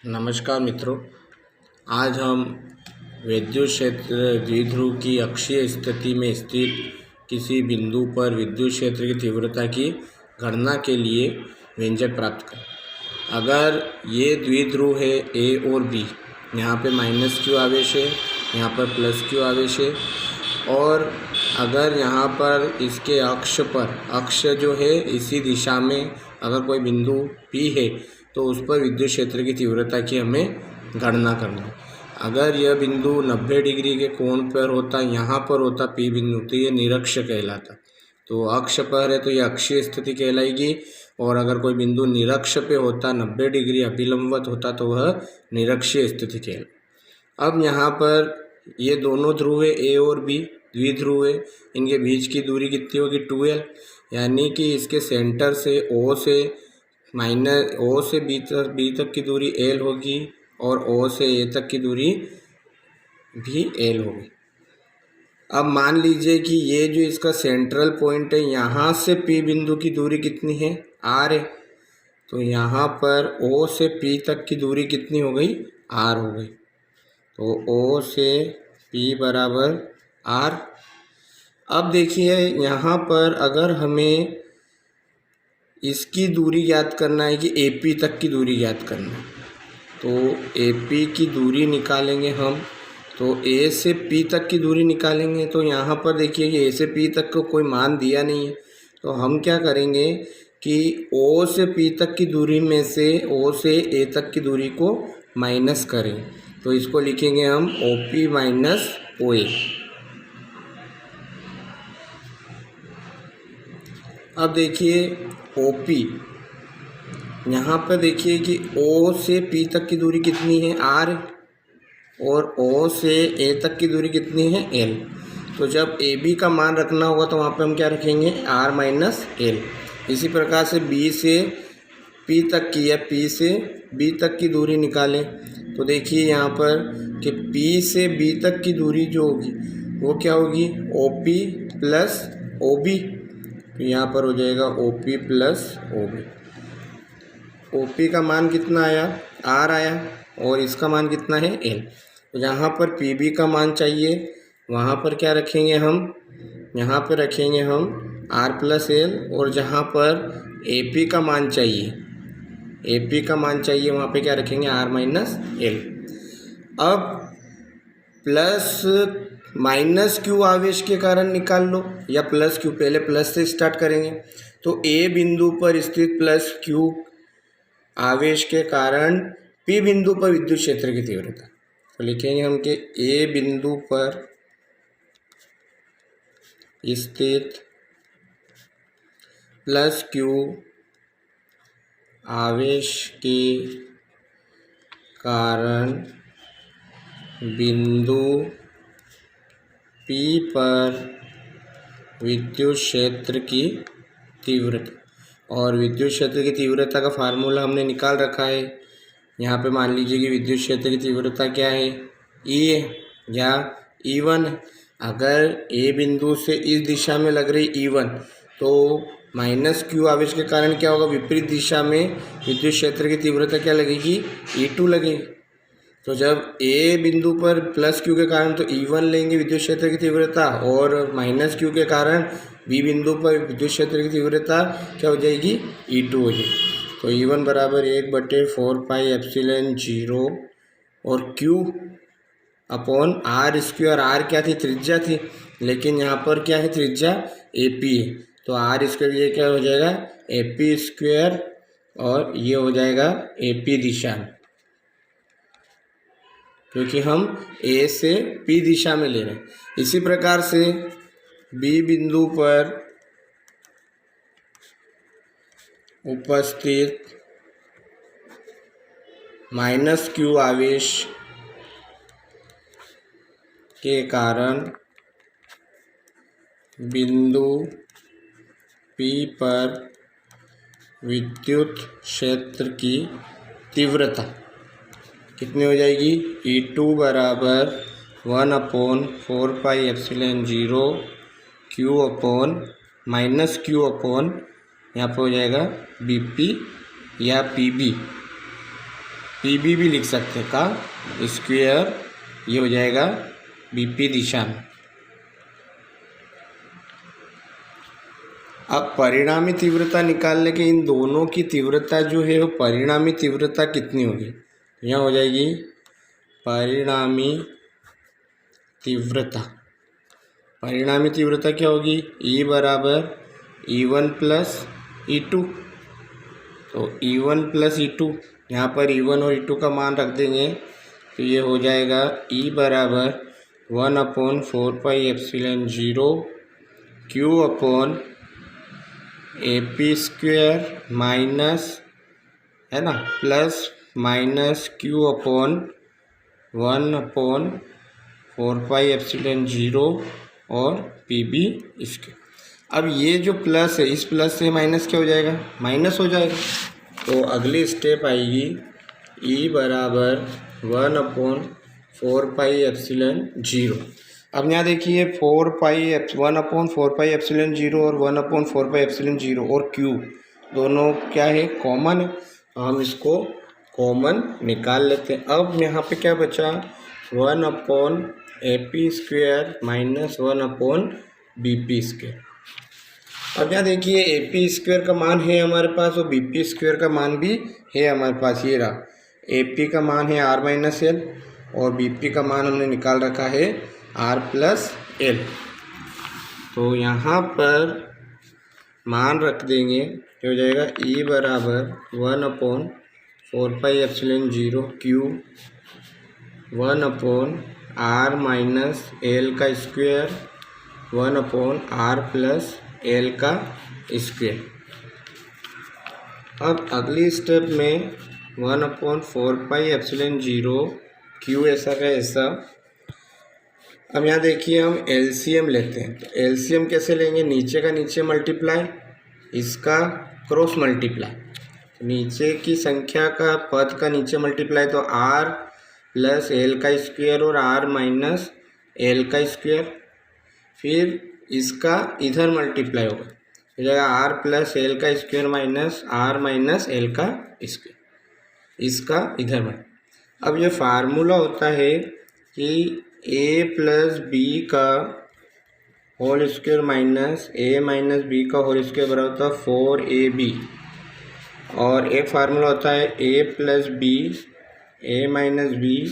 नमस्कार मित्रों, आज हम विद्युत क्षेत्र द्विध्रुव की अक्षीय स्थिति में स्थित किसी बिंदु पर विद्युत क्षेत्र की तीव्रता की गणना के लिए व्यंजक प्राप्त करें। अगर ये द्विध्रुव है ए और बी, यहाँ पे -q आवेश है, यहाँ पर +q आवेश है, और अगर यहाँ पर इसके अक्ष जो है इसी दिशा में अगर कोई बिंदु P है तो उस पर विद्युत क्षेत्र की तीव्रता की हमें गणना करना है। अगर यह बिंदु 90 डिग्री के कोण पर होता, यहाँ पर होता P बिंदु, तो ये निरक्ष कहलाता। तो अक्ष पर है तो यह अक्षीय स्थिति कहलाएगी, और अगर कोई बिंदु निरक्ष पे होता, 90 डिग्री अभिलंबवत होता, तो वह निरक्षीय स्थिति कहलाता। अब यहाँ पर ये दोनों ध्रुव है ए और बी, द्विध्रुव है, इनके बीच की दूरी कितनी होगी 2l, यानी कि इसके सेंटर से O से B तक की दूरी l होगी और O से A तक की दूरी भी l होगी। अब मान लीजिए कि ये जो इसका सेंट्रल पॉइंट है, यहाँ से P बिंदु की दूरी कितनी है r है, तो यहाँ पर O से P तक की दूरी कितनी हो गई r हो गई। तो O से P बराबर r। अब देखिए यहाँ पर अगर हमें इसकी दूरी ज्ञात करना है कि AP तक की दूरी ज्ञात करना है, तो AP की दूरी निकालेंगे हम, तो A से P तक की दूरी निकालेंगे। तो यहाँ पर देखिए कि A से P तक को कोई मान दिया नहीं है, तो हम क्या करेंगे कि O से P तक की दूरी में से O से A तक की दूरी को माइनस करें, तो इसको लिखेंगे हम OP माइनस OA। अब देखिए OP, यहाँ पर देखिए कि O से P तक की दूरी कितनी है r, और O से A तक की दूरी कितनी है l। तो जब AB का मान रखना होगा तो वहाँ पे हम क्या रखेंगे r माइनस l। इसी प्रकार से B से P तक की या P से B तक की दूरी निकालें, तो देखिए यहाँ पर कि P से B तक की दूरी जो होगी वो क्या होगी OP प्लस OB। तो यहाँ पर हो जाएगा OP प्लस OB। OP का मान कितना आया r आया, और इसका मान कितना है l। तो जहाँ पर PB का मान चाहिए वहाँ पर क्या रखेंगे हम, यहाँ पर रखेंगे हम r प्लस l, और जहाँ पर AP का मान चाहिए वहाँ पे क्या रखेंगे r माइनस l। अब प्लस माइनस q आवेश के कारण निकाल लो, या प्लस q, पहले प्लस से स्टार्ट करेंगे। तो A बिंदु पर स्थित प्लस q आवेश के कारण P बिंदु पर विद्युत क्षेत्र की तीव्रता, तो लिखेंगे हम कि A बिंदु पर स्थित प्लस q आवेश के कारण बिंदु P पर विद्युत क्षेत्र की तीव्रता, और विद्युत क्षेत्र की तीव्रता का फार्मूला हमने निकाल रखा है। यहाँ पे मान लीजिए कि विद्युत क्षेत्र की तीव्रता क्या है E या E1। अगर A बिंदु से इस दिशा में लग रही E1, तो माइनस q आवेश के कारण क्या होगा, विपरीत दिशा में विद्युत क्षेत्र की तीव्रता क्या लगेगी E2 लगेगी। तो जब A बिंदु पर प्लस q के कारण तो E1 लेंगे विद्युत क्षेत्र की तीव्रता, और माइनस q के कारण B बिंदु पर विद्युत क्षेत्र की तीव्रता क्या हो जाएगी E2 हो जाएगी। तो E1 बराबर 1/4 पाई एप्सिलॉन 0 और Q upon r square. r क्या थी, त्रिज्या थी, लेकिन यहाँ पर क्या है त्रिज्या AP है, तो r स्क्वायर ये क्या हो जाएगा AP स्क्वायर, और ये हो जाएगा AP दिशा में, क्योंकि हम A से P दिशा में ले रहे हैं। इसी प्रकार से B बिंदु पर उपस्थित माइनस q आवेश के कारण बिंदु P पर विद्युत क्षेत्र की तीव्रता कितनी हो जाएगी E2 बराबर 1/4 pi epsilon 0 Q upon minus Q upon यहाँ पर हो जाएगा BP या PB। PB भी लिख सकते हैं का स्क्वायर, ये हो जाएगा BP दिशा में। अब परिणामी तीव्रता निकालने के इन दोनों की तीव्रता जो है वो परिणामी तीव्रता कितनी होगी, यहाँ हो जाएगी परिणामी तीव्रता। परिणामी तीव्रता क्या होगी, E बराबर E1 प्लस E2। तो E1 प्लस E2, यहाँ पर E1 और E2 का मान रख देंगे तो ये हो जाएगा E बराबर 1/4πε0 Q upon AP square minus, है ना, प्लस माइनस Q अपॉन 1/4πε0 और PB स्क्वायर। अब ये जो प्लस है, इस प्लस से माइनस क्या हो जाएगा, माइनस हो जाएगा। तो अगली स्टेप आएगी E बराबर 1/4πε0। अब यहाँ देखिए 1/4πε0 और 1/4πε0 और Q दोनों क्या है, कॉमन है, तो हम इसको कॉमन निकाल लेते हैं। अब यहाँ पे क्या बचा, 1/AP square minus 1/BP square. अब यहाँ देखिए AP स्क्वायर का मान है हमारे पास और BP स्क्वायर का मान भी है हमारे पास, ये रहा। AP का मान है R माइनस L और BP का मान हमने निकाल रखा है R प्लस L। तो यहाँ पर मान रख देंगे तो हो जाएगा E बराबर 1/4πε0 Q 1/R माइनस L का स्क्वायर 1/R प्लस L का स्क्वायर। अब अगली स्टेप में 1/4πε0 Q ऐसा का ऐसा। अब यहाँ देखिए हम LCM लेते हैं, तो LCM कैसे लेंगे, नीचे का नीचे मल्टीप्लाई, इसका क्रॉस मल्टीप्लाई, नीचे की संख्या का पद का नीचे मल्टीप्लाई, तो R प्लस L का स्क्वायर और R माइनस L का स्क्वायर, फिर इसका इधर मल्टीप्लाई होगा, हो जाएगा R प्लस L का square minus R minus L का स्क्वायर, इसका इधर में। अब ये फार्मूला होता है कि A प्लस B का whole square minus A minus B का होल स्क्वायर बराबर होता है 4AB, और एक फार्मूला होता है A plus B A minus B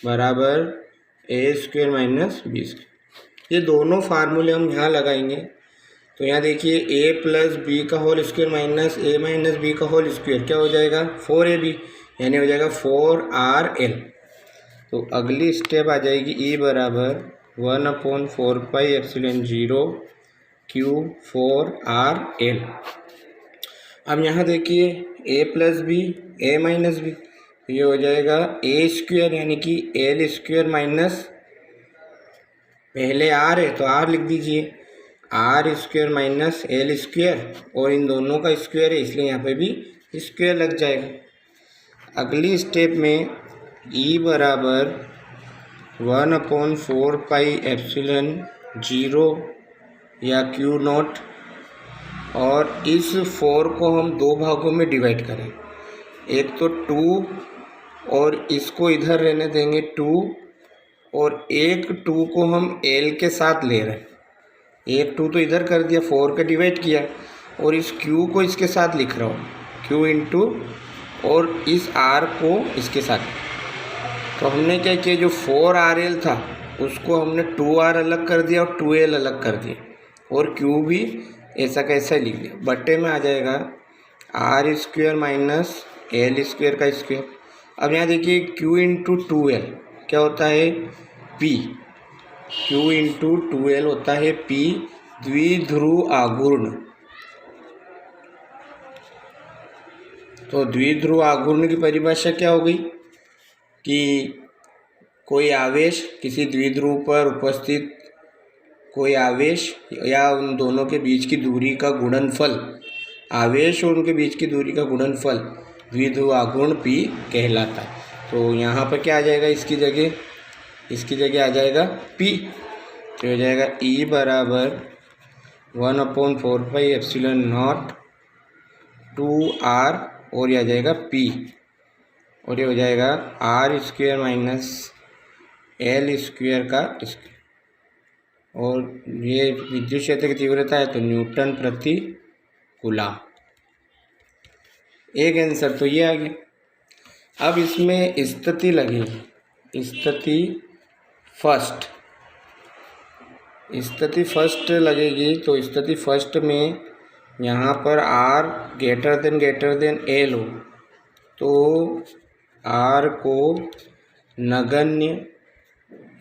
बराबर A square minus B square. ये दोनों फार्मूले हम यहाँ लगाएंगे। तो यहाँ देखिए A प्लस B का whole square minus A minus B का होल स्क्वायर क्या हो जाएगा, 4AB, यानी हो जाएगा 4RL। तो अगली स्टेप आ जाएगी E बराबर 1/4πε0 Q 4RL। अब यहाँ देखिए A plus B A minus B, ये हो जाएगा A स्क्वायर यानी कि L स्क्वायर माइनस, पहले R है तो R लिख दीजिए, R square minus L square, और इन दोनों का स्क्वायर है इसलिए यहाँ पे भी स्क्वायर लग जाएगा। अगली स्टेप में E बराबर 1/4πε0 या Q नॉट, और इस 4 को हम दो भागों में डिवाइड करें, एक तो 2 और इसको इधर रहने देंगे 2, और एक 2 को हम L के साथ ले रहे हैं, एक 2 तो इधर कर दिया, 4 का डिवाइड किया, और इस Q को इसके साथ लिख रहा हूँ Q इंटू, और इस R को इसके साथ। तो हमने क्या किया, जो 4RL था उसको हमने 2R अलग कर दिया और 2L अलग कर दिया, और Q भी ऐसा कैसा लिख दिया, बट्टे में आ जाएगा R square minus L square का स्क्वायर। अब यहाँ देखिए Q इंटू 2L क्या होता है, P, Q इंटू 2L होता है P, द्विध्रुव आघूर्ण। तो द्विध्रुव आघूर्ण की परिभाषा क्या हो गई कि कोई आवेश किसी द्विध्रुव पर उपस्थित कोई आवेश या उन दोनों के बीच की दूरी का गुणनफल, आवेश और उनके बीच की दूरी का गुणनफल द्विध्रुव आघूर्ण P कहलाता है। तो यहाँ पर क्या आ जाएगा, इसकी जगह आ जाएगा P, तो हो जाएगा E बराबर 1/4πε0 2R, और यह आ जाएगा P, और ये हो जाएगा R square minus L square का स्क्वेयर। और ये विद्युत क्षेत्र की तीव्रता है तो न्यूटन प्रति कूलम। एक आंसर तो ये आ गया। अब इसमें स्थिति लगेगी, स्थिति फर्स्ट लगेगी। तो स्थिति फर्स्ट में यहाँ पर आर ग्रेटर देन एल हो तो आर को नगण्य,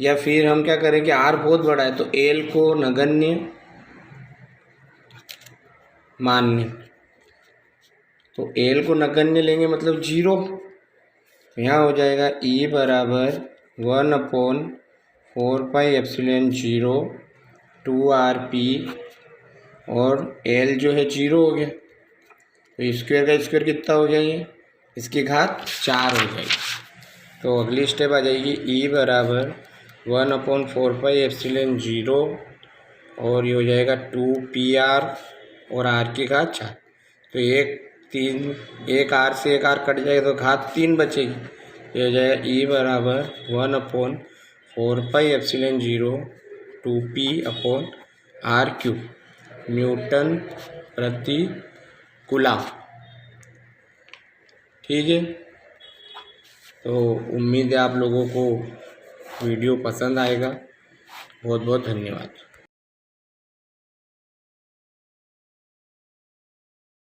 या फिर हम क्या करें कि आर बहुत बड़ा है तो एल को नगण्य मान्य। तो एल को नगण्य लेंगे मतलब 0। यहाँ हो जाएगा E बराबर 1/4πε0 2rp और L जो है 0 हो गया। तो स्क्वायर का स्क्वायर कितना हो गया, ये इसकी घात 4 हो जाएगी। तो अगली स्टेप आ जाएगी E बराबर 1/4πε0 और ये हो जाएगा 2pr और r की घात 4। तो एक r से एक r कट जाएगा तो घात 3 बचेगी। ये हो जाएगा E बराबर 1/4πε0 2p/r³ न्यूटन प्रति कूलम। ठीक है, तो उम्मीद है आप लोगों को वीडियो पसंद आएगा। बहुत बहुत धन्यवाद।